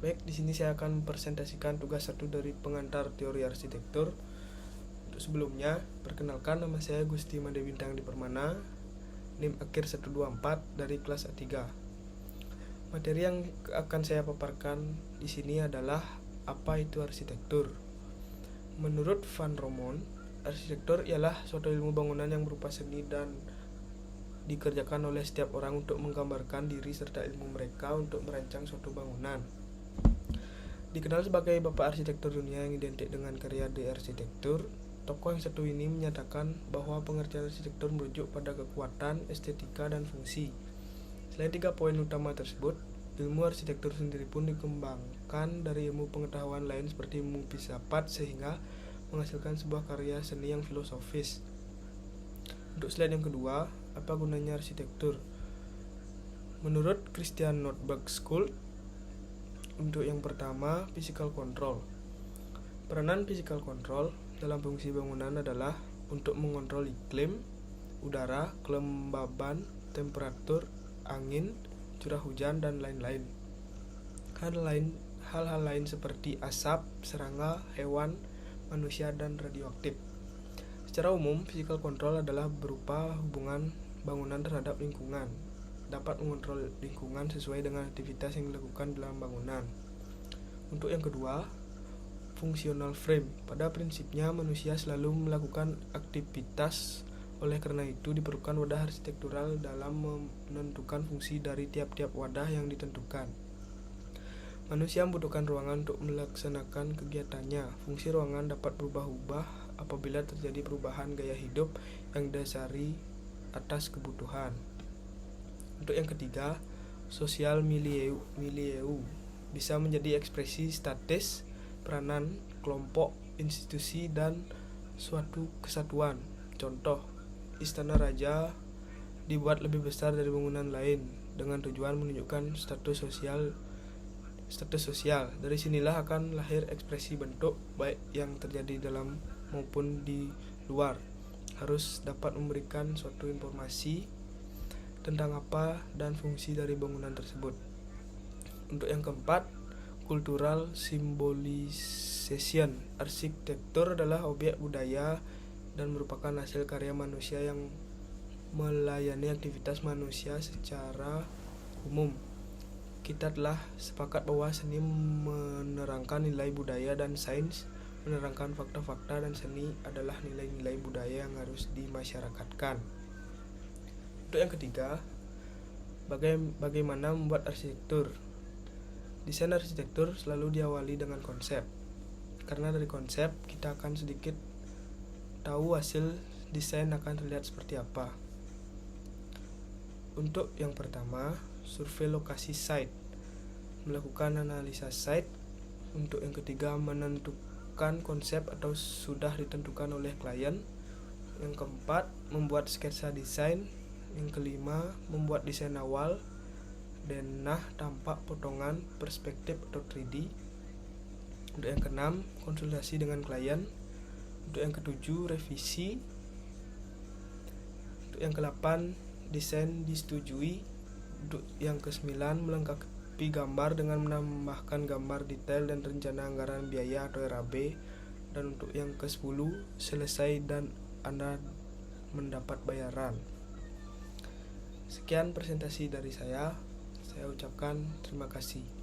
Baik, di sini saya akan presentasikan tugas satu dari pengantar teori arsitektur. Untuk sebelumnya, perkenalkan, nama saya Gusti Made Bintang di Permana, NIM akhir 124 dari kelas A3. Materi yang akan saya paparkan di sini adalah apa itu arsitektur. Menurut Van Romon, arsitektur ialah suatu ilmu bangunan yang berupa seni dan dikerjakan oleh setiap orang untuk menggambarkan diri serta ilmu mereka untuk merancang suatu bangunan. Dikenal sebagai bapak arsitektur dunia yang identik dengan karya De Arsitektur, tokoh yang satu ini menyatakan bahwa pengertian arsitektur merujuk pada kekuatan, estetika, dan fungsi. Selain 3 poin utama tersebut, ilmu arsitektur sendiri pun dikembangkan dari ilmu pengetahuan lain seperti ilmu filsafat sehingga menghasilkan sebuah karya seni yang filosofis. Untuk slide yang kedua, apa gunanya arsitektur? Menurut Christian Nordberg School, untuk yang pertama, physical control. Peranan physical control dalam fungsi bangunan adalah untuk mengontrol iklim, udara, kelembaban, temperatur, angin, curah hujan, dan lain-lain. Hal-hal lain seperti asap, serangga, hewan, manusia, dan radioaktif. Secara umum, physical control adalah berupa hubungan bangunan terhadap lingkungan, dapat mengontrol lingkungan sesuai dengan aktivitas yang dilakukan dalam bangunan. Untuk yang kedua, functional frame. Pada prinsipnya manusia selalu melakukan aktivitas, oleh karena itu diperlukan wadah arsitektural dalam menentukan fungsi dari tiap-tiap wadah yang ditentukan. Manusia membutuhkan ruangan untuk melaksanakan kegiatannya. Fungsi ruangan dapat berubah-ubah apabila terjadi perubahan gaya hidup yang didasari atas kebutuhan. Untuk yang ketiga, sosial milieu bisa menjadi ekspresi statis, peranan, kelompok, institusi, dan suatu kesatuan. Contoh, istana raja dibuat lebih besar dari bangunan lain dengan tujuan menunjukkan status sosial. Dari sinilah akan lahir ekspresi bentuk baik yang terjadi dalam maupun di luar. Harus dapat memberikan suatu informasi tentang apa dan fungsi dari bangunan tersebut. Untuk yang keempat, cultural symbolization. Arsitektur adalah objek budaya dan merupakan hasil karya manusia yang melayani aktivitas manusia secara umum. Kita telah sepakat bahwa seni menerangkan nilai budaya dan sains menerangkan fakta-fakta, dan seni adalah nilai-nilai budaya yang harus dimasyarakatkan. Untuk yang ketiga, bagaimana membuat arsitektur. Desain arsitektur selalu diawali dengan konsep. Karena dari konsep, kita akan sedikit tahu hasil desain akan terlihat seperti apa. Untuk yang pertama, survei lokasi site. Melakukan analisa site. Untuk yang ketiga, menentukan konsep atau sudah ditentukan oleh klien. Yang keempat, membuat sketsa desain. Yang kelima, membuat desain awal, denah, tampak, potongan, perspektif atau 3D. Untuk yang keenam, konsultasi dengan klien. Untuk yang ketujuh, revisi. Untuk yang ke-8, desain disetujui. Untuk yang ke-9, melengkapi gambar dengan menambahkan gambar detail dan rencana anggaran biaya atau RAB. Dan untuk yang ke-10, selesai dan Anda mendapat bayaran. Sekian presentasi dari saya ucapkan terima kasih.